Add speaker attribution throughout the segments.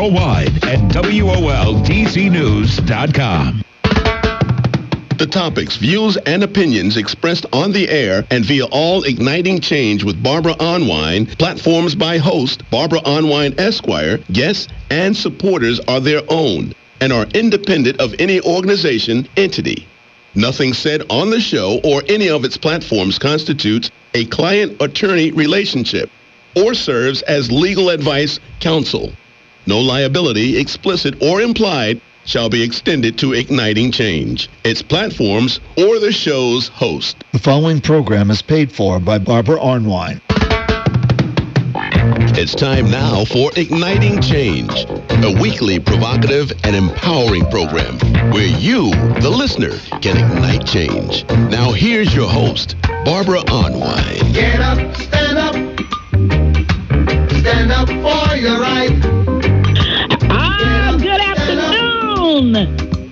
Speaker 1: worldwide at WOLDCnews.com.
Speaker 2: The topics, views, and opinions expressed on the air and via All Igniting Change with Barbara Arnwine, platforms by host Barbara Arnwine Esquire, guests, and supporters are their own and are independent of any organization, entity. Nothing said on the show or any of its platforms constitutes a client-attorney relationship or serves as legal advice counsel. No liability, explicit or implied, shall be extended to Igniting Change, its platforms, or the show's host.
Speaker 3: The following program is paid for by Barbara Arnwine.
Speaker 2: It's time now for Igniting Change, a weekly provocative and empowering program where you, the listener, can ignite change. Now here's your host, Barbara Arnwine.
Speaker 4: Get up, stand up. Stand up for your right.
Speaker 5: Good afternoon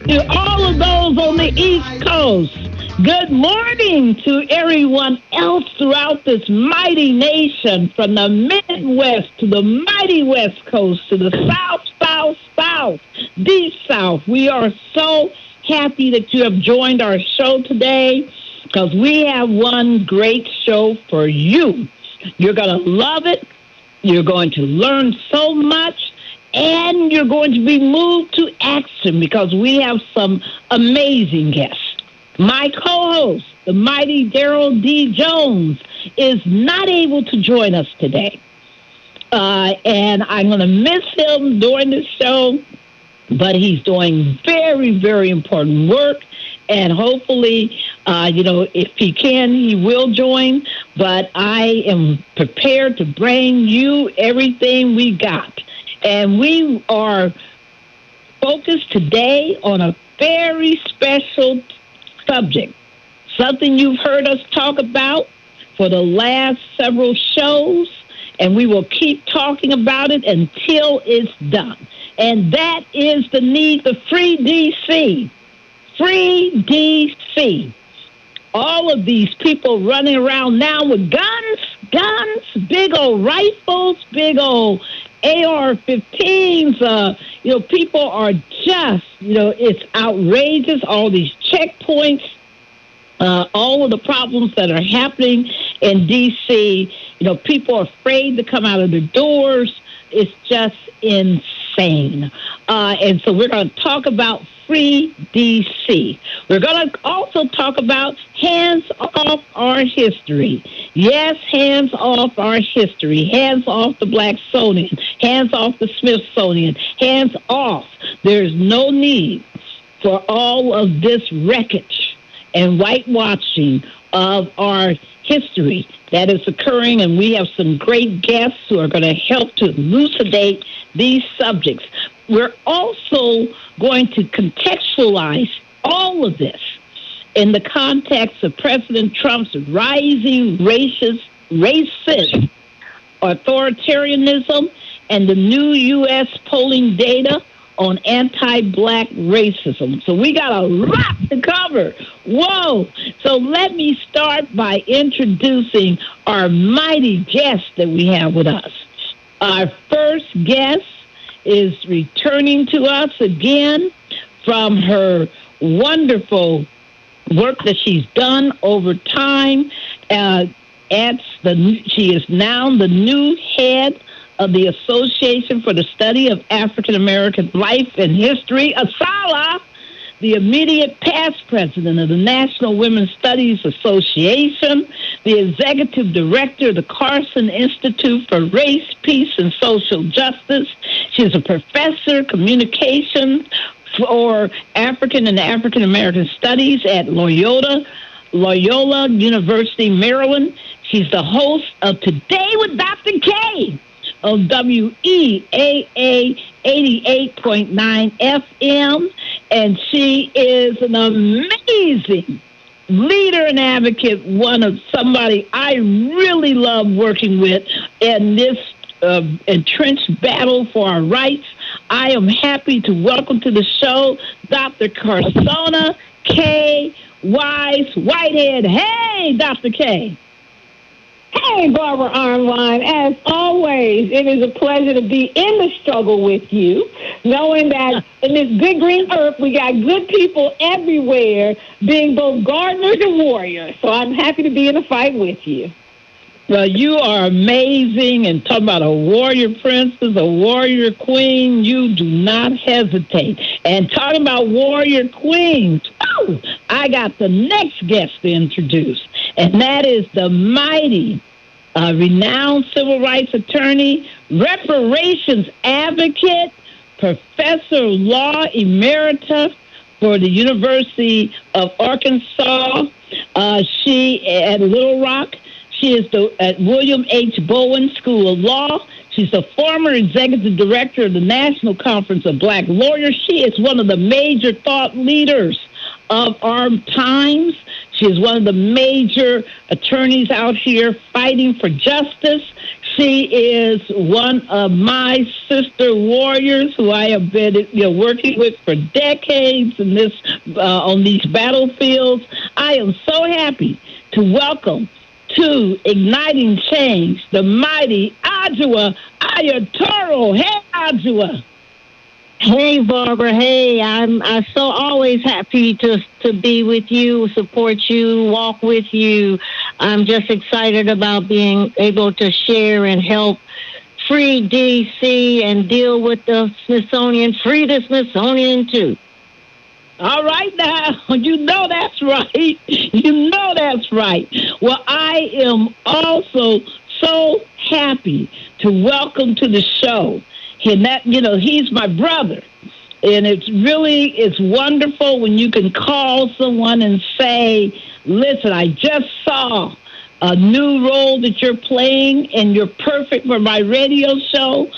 Speaker 5: to all of those on the East Coast. Good morning to everyone else throughout this mighty nation, from the Midwest to the mighty West Coast to the South, Deep South. We are so happy that you have joined our show today because we have one great show for you. You're going to love it. You're going to learn so much. And you're going to be moved to action because we have some amazing guests. My co-host, the mighty Daryl D. Jones, is not able to join us today. And I'm going to miss him during the show, but he's doing very, very important work. And hopefully, if he can, he will join. But I am prepared to bring you everything we got. And we are focused today on a very special subject, something you've heard us talk about for the last several shows, and we will keep talking about it until it's done. And that is the need for free DC. Free DC. All of these people running around now with guns, big old rifles, big old AR-15s, people are just, it's outrageous, all these checkpoints, all of the problems that are happening in D.C., people are afraid to come out of their doors. It's just insane. And so we're going to talk about free D.C. We're going to also talk about hands off our history. Yes, hands off our history. Hands off the Blacksonian. Hands off the Smithsonian. Hands off. There's no need for all of this wreckage and whitewashing of our history that is occurring, and we have some great guests who are going to help to elucidate these subjects. We're also going to contextualize all of this in the context of President Trump's rising racist authoritarianism and the new U.S. polling data on anti-black racism. So we got a lot to cover. Whoa! So let me start by introducing our mighty guest that we have with us. Our first guest is she's to us again from her wonderful work that she's done over time. She is now the new head of the Association for the Study of African American Life and History, ASALH, the immediate past president of the National Women's Studies Association, the executive director of the Carson Institute for Race, Peace, and Social Justice. She's a professor of communications for African and African American Studies at Loyola University, Maryland. She's the host of Today with Dr. Kaye of WEAA 88.9 FM, and she is an amazing leader and advocate, somebody I really love working with in this entrenched battle for our rights. I am happy to welcome to the show Dr. Karsonya Kaye Whitehead. Hey, Dr. Kaye. Hey, Barbara Arnwine. As always, it is a pleasure to be in the struggle with you, knowing that in this good green earth, we got good people everywhere being both gardeners and warriors. So I'm happy to be in the fight with you.
Speaker 1: Well, you are amazing, and talking about a warrior princess, a warrior queen, you do not hesitate. And talking about warrior queens, I got the next guest to introduce, and that is the mighty, renowned civil rights attorney, reparations advocate, professor of law emeritus for the University of Arkansas. She at Little Rock. She is at William H. Bowen School of Law. She's the former executive director of the National Conference of Black Lawyers. She is one of the major thought leaders of our times. She is one of the major attorneys out here fighting for justice. She is one of my sister warriors who I have been working with for decades in this on these battlefields. I am so happy to welcome to Igniting Change, the mighty Adjoa Aiyetoro. Hey, Adjoa.
Speaker 6: Hey, Barbara. Hey, I'm so always happy to be with you, support you, walk with you. I'm just excited about being able to share and help free D.C. and deal with the Smithsonian, free the Smithsonian too.
Speaker 1: All right now, you know that's right. You know that's right. Well, I am also so happy to welcome to the show. And that, he's my brother. And it's wonderful when you can call someone and say, listen, I just saw a new role that you're playing and you're perfect for my radio show.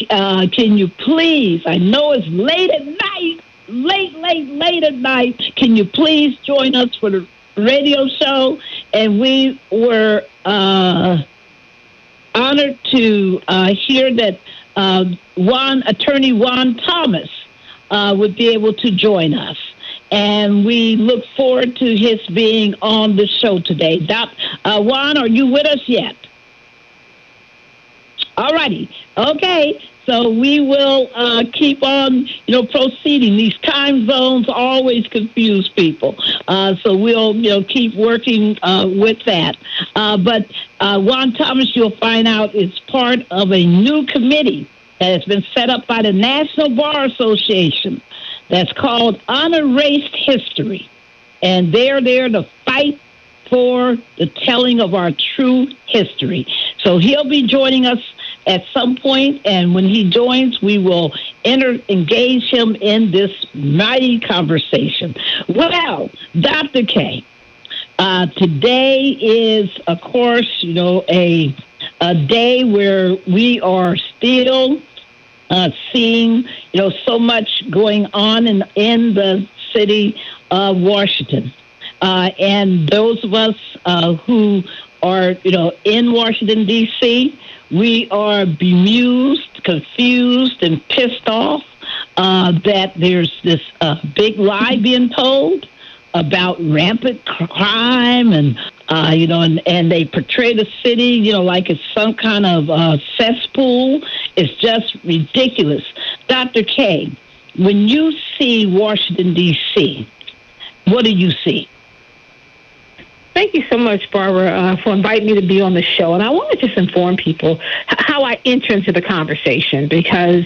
Speaker 1: Can you please, I know it's late at night, late at night. Can you please join us for the radio show? And we were honored to hear that Attorney Juan Thomas would be able to join us. And we look forward to his being on the show today. Juan, are you with us yet? All righty. Okay. So we will keep on, proceeding. These time zones always confuse people. So we'll, keep working with that. But Juan Thomas, you'll find out, is part of a new committee that has been set up by the National Bar Association that's called Honor Erased History. And they're there to fight for the telling of our true history. So he'll be joining us at some point, and when he joins, we will engage him in this mighty conversation. Well, Dr. Kaye, today is, of course, a day where we are still seeing, so much going on in the city of Washington. And those of us who are, in Washington, D.C., we are bemused, confused, and pissed off that there's this big lie being told about rampant crime, and and they portray the city, like it's some kind of cesspool. It's just ridiculous. Dr. Kaye, when you see Washington, D.C., what do you see?
Speaker 5: Thank you so much, Barbara, for inviting me to be on the show. And I want to just inform people how I enter into the conversation, because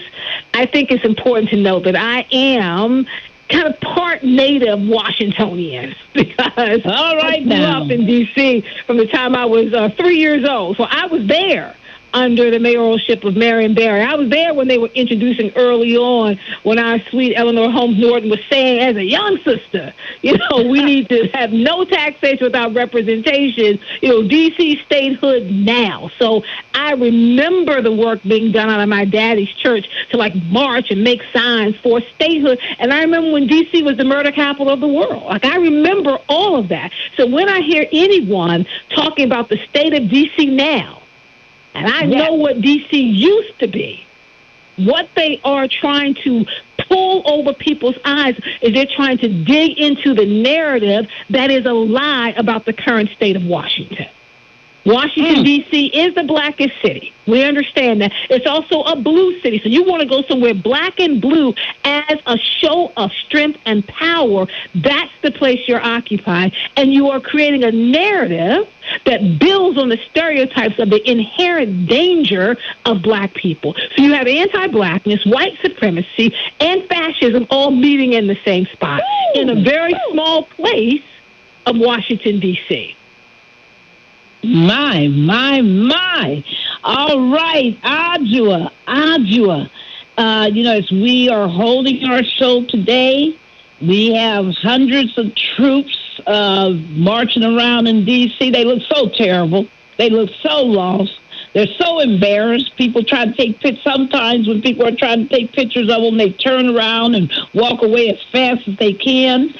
Speaker 5: I think it's important to know that I am kind of part native Washingtonian, because I grew up in D.C. from the time I was 3 years old. So I was there under the mayoralship of Marion Barry. I was there when they were introducing early on, when our sweet Eleanor Holmes Norton was saying as a young sister, we need to have no taxation without representation, D.C. statehood now. So I remember the work being done out of my daddy's church to march and make signs for statehood. And I remember when D.C. was the murder capital of the world. I remember all of that. So when I hear anyone talking about the state of D.C. now, and I know what D.C. used to be, what they are trying to pull over people's eyes is they're trying to dig into the narrative that is a lie about the current state of Washington.
Speaker 7: Washington, D.C. is the blackest city. We understand that. It's also a blue city. So you want to go somewhere black and blue as a show of strength and power. That's the place you're occupying. And you are creating a narrative that builds on the stereotypes of the inherent danger of black people. So you have anti-blackness, white supremacy, and fascism all meeting in the same spot in a very small place of Washington, D.C.
Speaker 1: My. All right, Adjoa. As we are holding our show today, we have hundreds of troops marching around in D.C. They look so terrible. They look so lost. They're so embarrassed. People try to take pictures. Sometimes when people are trying to take pictures of them, they turn around and walk away as fast as they can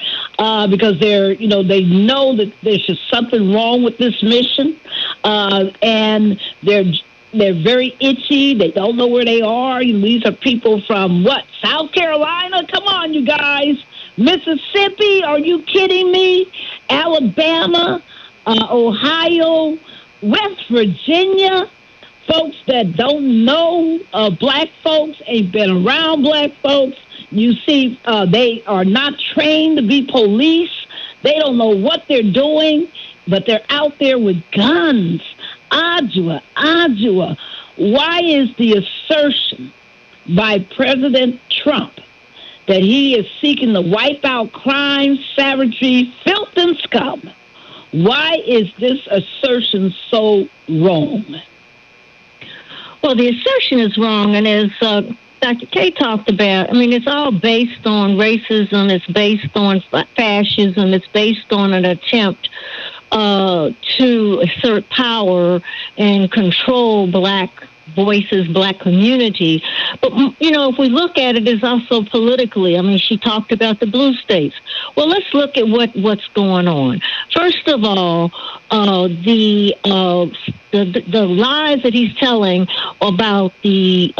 Speaker 1: because they know that there's just something wrong with this mission, and they're very itchy. They don't know where they are. These are people from South Carolina? Come on, you guys. Mississippi? Are you kidding me? Alabama, Ohio, West Virginia. Folks that don't know black folks, ain't been around black folks. You see, they are not trained to be police. They don't know what they're doing, but they're out there with guns. Adjoa, why is the assertion by President Trump that he is seeking to wipe out crime, savagery, filth, and scum? Why is this assertion so wrong?
Speaker 6: Well, the assertion is wrong, and as Dr. Kaye talked about, it's all based on racism, it's based on fascism, it's based on an attempt to assert power and control black voices, black community. But, if we look at it, it's also politically. She talked about the blue states. Well, let's look at what's going on. First of all, the lies that he's telling about the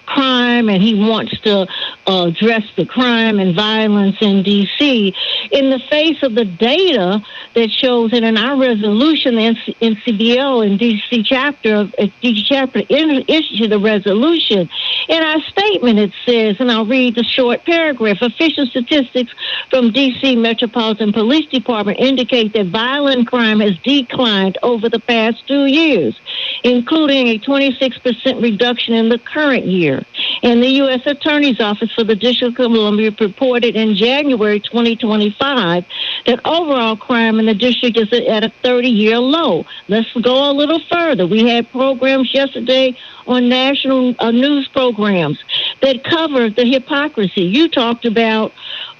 Speaker 6: crime, and he wants to address the crime and violence in D.C. in the face of the data that shows that in our resolution, the NCBO and D.C. chapter issued a resolution. In our statement, it says, and I'll read the short paragraph, official statistics from D.C. Metropolitan Police Department indicate that violent crime has declined over the past 2 years, including a 26% reduction in the current year. And the U.S. Attorney's Office for the District of Columbia reported in January 2025 that overall crime in the district is at a 30-year low. Let's go a little further. We had programs yesterday on national news programs that covered the hypocrisy. You talked about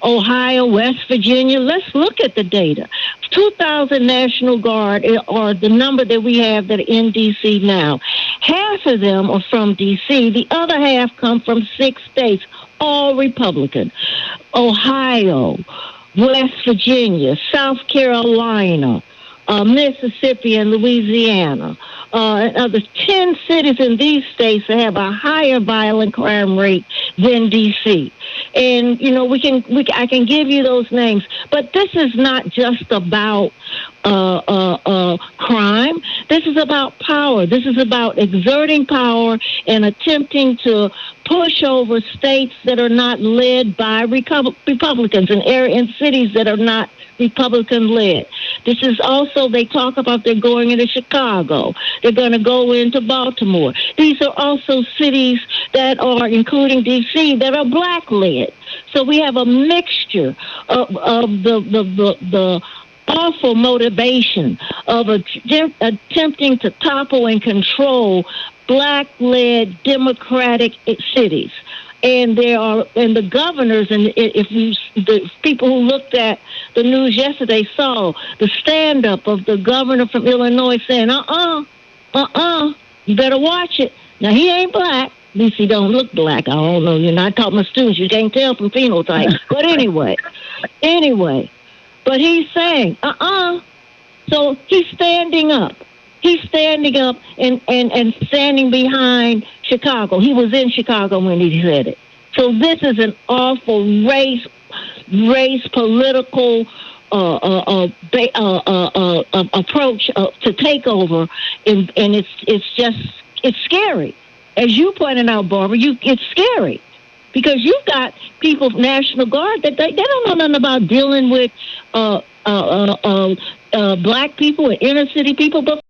Speaker 6: Ohio, West Virginia. Let's look at the data. 2,000 National Guard are the number that we have that are in D.C. now. Half of them are from D.C. The other half come from 6 states, all Republican. Ohio, West Virginia, South Carolina, Mississippi, and Louisiana. There's 10 cities in these states that have a higher violent crime rate than D.C. And, I can give you those names, but this is not just about crime. This is about power. This is about exerting power and attempting to push over states that are not led by Republicans and in cities that are not Republican-led. This is also, they talk about they're going into Chicago. They're going to go into Baltimore. These are also cities that are, including D.C., that are black-led. So we have a mixture of the awful motivation of attempting to topple and control black-led democratic cities. And the governors, and the people who looked at the news yesterday saw the stand-up of the governor from Illinois saying, you better watch it. Now, he ain't black. At least he don't look black. I don't know. You're not taught my students. You can't tell from phenotype. But anyway. But he's saying, So he's standing up. He's standing up and standing behind Chicago. He was in Chicago when he said it. So this is an awful race political approach to take over, and it's scary. As you pointed out, Barbara, it's scary because you've got people, National Guard, that they don't know nothing about dealing with black people and inner city people, but